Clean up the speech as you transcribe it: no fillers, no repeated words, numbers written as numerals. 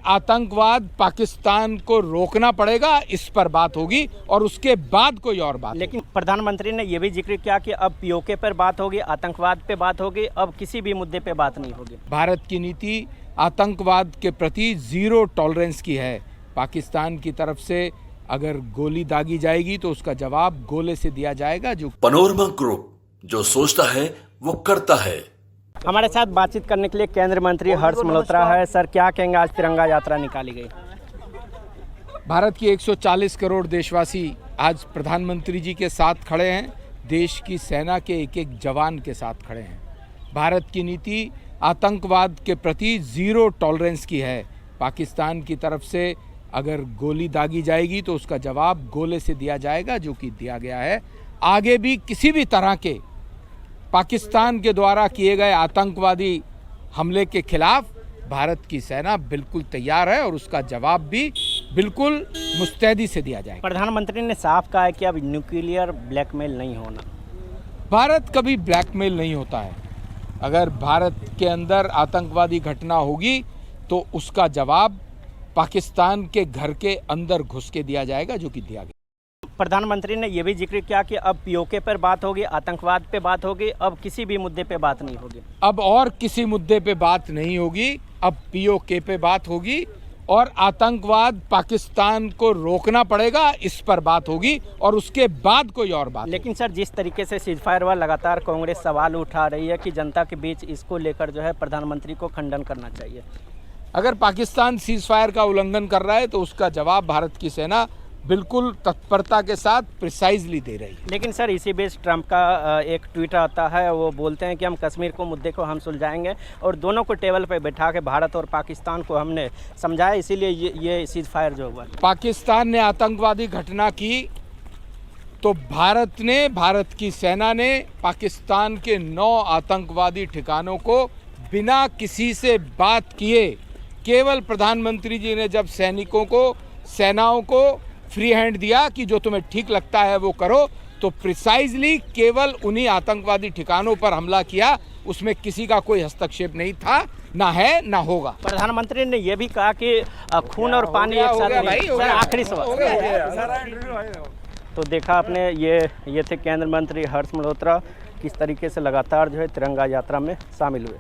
आतंकवाद पाकिस्तान को रोकना पड़ेगा, इस पर बात होगी और उसके बाद कोई और बात। लेकिन प्रधानमंत्री ने यह भी जिक्र किया कि अब पीओके पर बात होगी, आतंकवाद पे बात होगी, अब किसी भी मुद्दे पे बात नहीं होगी। भारत की नीति आतंकवाद के प्रति जीरो टॉलरेंस की है। पाकिस्तान की तरफ से अगर गोली दागी जाएगी तो उसका जवाब गोले से दिया जाएगा। जो पनोरमा ग्रुप जो सोचता है वो करता है। हमारे साथ बातचीत करने के लिए केंद्रीय मंत्री हर्ष मल्होत्रा है। सर, क्या कहेंगे, आज तिरंगा यात्रा निकाली गई। भारत की 140 करोड़ देशवासी आज प्रधानमंत्री जी के साथ खड़े हैं, देश की सेना के एक एक जवान के साथ खड़े हैं। भारत की नीति आतंकवाद के प्रति जीरो टॉलरेंस की है। पाकिस्तान की तरफ से अगर गोली दागी जाएगी तो उसका जवाब गोले से दिया जाएगा, जो कि दिया गया है। आगे भी किसी भी तरह के पाकिस्तान के द्वारा किए गए आतंकवादी हमले के खिलाफ भारत की सेना बिल्कुल तैयार है और उसका जवाब भी बिल्कुल मुस्तैदी से दिया जाएगा। प्रधानमंत्री ने साफ कहा है कि अब न्यूक्लियर ब्लैकमेल नहीं होना। भारत कभी ब्लैकमेल नहीं होता है। अगर भारत के अंदर आतंकवादी घटना होगी तो उसका जवाब पाकिस्तान के घर के अंदर घुस के दिया जाएगा, जो कि दिया गया। प्रधानमंत्री ने यह भी जिक्र किया कि अब पीओके पर बात होगी, आतंकवाद पे बात होगी, अब किसी भी मुद्दे पे बात नहीं होगी। अब और किसी मुद्दे पे बात नहीं होगी, अब पीओके पे बात होगी और आतंकवाद पाकिस्तान को रोकना पड़ेगा, इस पर बात होगी और उसके बाद कोई और बात। लेकिन सर, जिस तरीके से सीजफायर हुआ, लगातार कांग्रेस सवाल उठा रही है कि जनता के बीच इसको लेकर जो है प्रधानमंत्री को खंडन करना चाहिए। अगर पाकिस्तान सीजफायर का उल्लंघन कर रहा है तो उसका जवाब भारत की सेना बिल्कुल तत्परता के साथ प्रिसाइजली दे रही है। लेकिन सर, इसी बीच ट्रंप का एक ट्वीट आता है, वो बोलते हैं कि हम कश्मीर को मुद्दे को हम सुलझाएंगे और दोनों को टेबल पर बैठा के भारत और पाकिस्तान को हमने समझाया, इसीलिए ये सीज फायर जो हुआ। पाकिस्तान ने आतंकवादी घटना की तो भारत की सेना ने पाकिस्तान के 9 आतंकवादी ठिकानों को बिना किसी से बात किए, केवल प्रधानमंत्री जी ने जब सेनाओं को फ्री हैंड दिया कि जो तुम्हें ठीक लगता है वो करो, तो प्रिसाइजली केवल उन्हीं आतंकवादी ठिकानों पर हमला किया। उसमें किसी का कोई हस्तक्षेप नहीं था, ना है ना होगा। प्रधानमंत्री ने यह भी कहा कि खून और पानी एक साथ नहीं। सर, आखिरी सवाल। तो देखा आपने, ये थे केंद्रीय मंत्री हर्ष मल्होत्रा, किस तरीके से लगातार जो है तिरंगा यात्रा में शामिल हुए।